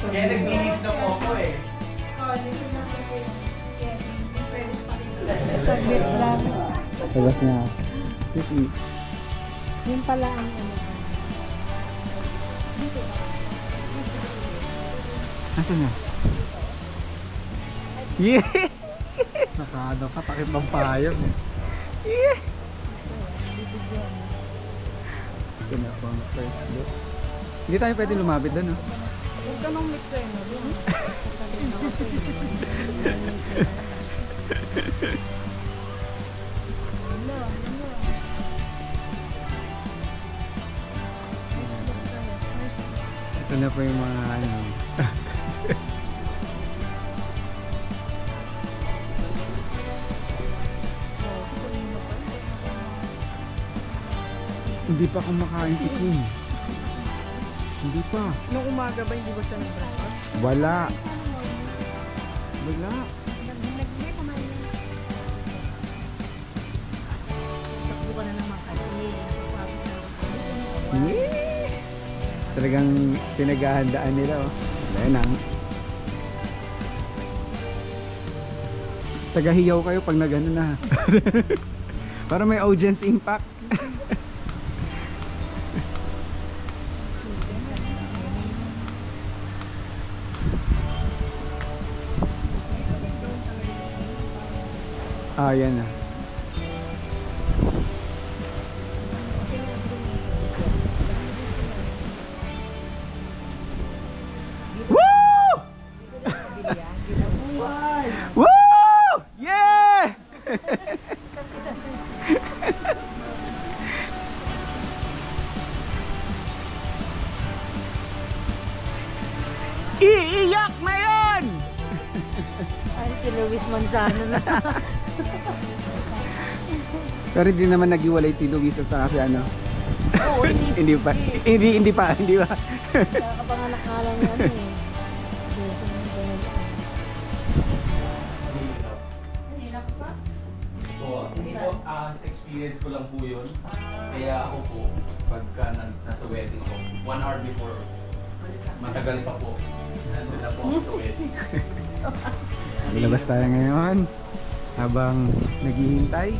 Kaya nagbihis na po ako eh. Saglit lang. Labas na. Excuse me. Yun pala ang ano. Nasaan na? Yeah! Nakado ka, takip ng payong. Yeah! Ito na po ang first look. Hindi tayo pwede lumapit doon, no? Huwag ka nung mix eh, no? Ito na po yung mga ano. Hindi pa kumakain si Kim. Hindi pa. Nung umaga ba hindi ba siya nag-breakfast? Wala. Wala. Takbo ka na naman kasi. Yeah. Talagang pinaghahandaan nila, oh. Ayan ang tagahiyaw kayo pag nagano na. Para may audience impact. Ah, yan na. Woo! Woo! Yeah! Iiyak na yan! Ay, si Luis Manzano na. Pero hindi naman naghiwalay si Luisa sa kasi ano. Oo, Hindi pa. Hindi pa. Kakapanganak nga lang yan eh. Hindi po, sa experience ko lang po yun. Kaya ako po, pagka nasa wedding ko, 1 hour before, matagal pa po. Nandun na po ako sa wedding. Labas tayo ngayon habang naghihintay.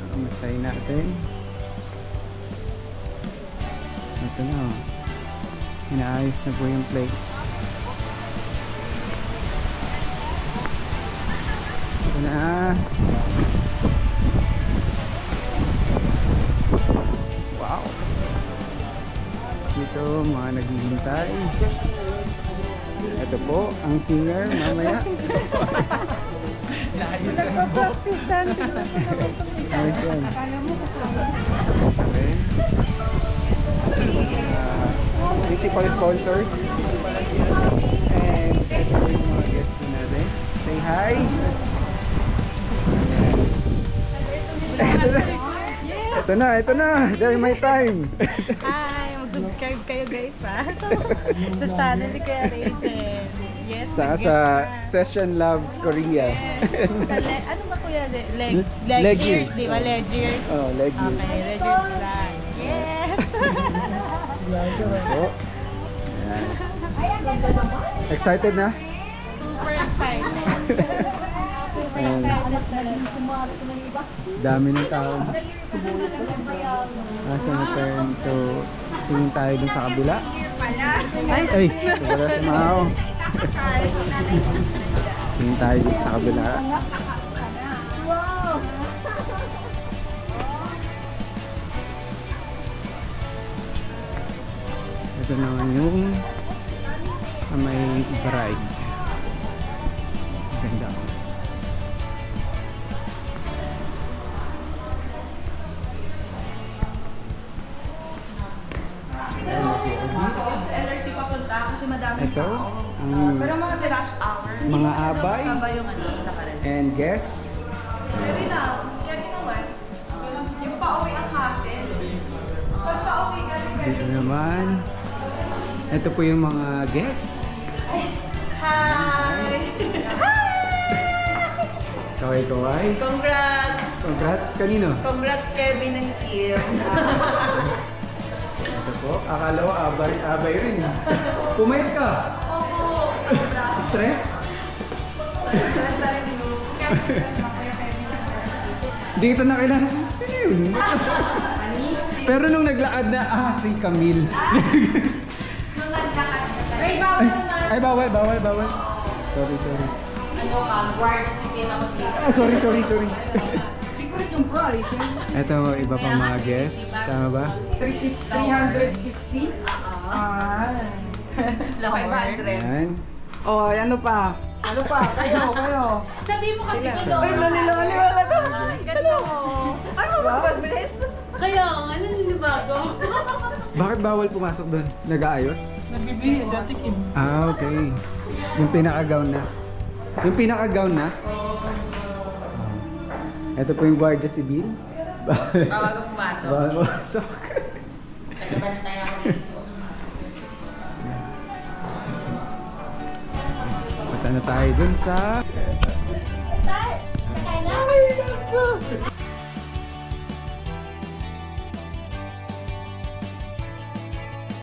Kamustahin natin. Ito na, oh. Inaayos na po yung place. Ito na. Wow. Dito mga naghihintay. Ito po ang singer mamaya. Nagpa-practice dan. Ayos yan. Okay. Principal sponsors. And ito po yung mga guests po natin. Say hi. Ito na. During my time. Hi, mag-subscribe kayo guys ha. Sa channel ni Kuya Rachel. Yes, Sa Session Loves Korea. yes. Ano ba Kuya? Leg Leg ears, ears. di ba? Leg ears. Oh, leg ears. Okay, leg ears lang. Yes! So, ayan. Excited na? Super excited. Super Ayan. excited talaga. Dami ng tao. Asa na tayo? So, tingin tayo dun sa kabila. Ay! Wala sa mahaw. Tingin tayo dun sa kabila. Ito naman yung sa may bride. Ganda. Ito, ang Pero mga sa rush hour, mga abay yung ano, lakaran. and guests. Pwede naman. Yung pa-uwi ang hassle. Pag pa-uwi ka rin. Dito naman. Ito po yung mga guests. Hi! Kaway-kaway. Congrats! Congrats kanino? Congrats Kevin and Kim. Ito Po, akala ko abay rin. Pumayat ka. Opo, sobra. Stress? Stress na rin yun. Kaya Hindi kita nakilala. Sino yun? Pero nung naglaad na, si Camille. nung naglakad ka tayo. Ay, bawal naman. Ay, bawal. Sorry. Ano ka, guard si Kina mo dito. Sorry. Secret yung price. Ito, iba pang mga guests. Tama ba? 350? Ah. Lang 500. Yan. Oh, ano pa? Ano pa? Kayo. Sabi mo kasi ko Ay, loli, wala ka. Ganda mo. Ay, mababadres. Kaya, ano bago? Bakit bawal pumasok doon? Nag-aayos? Nagbibihis siya, tikim. Ah, okay. Yung pinaka-gown na. Ito po yung Guardia Civil. Bawal ka pumasok. Bawal pumasok. Nagbantay ako dito. Punta na tayo dun sa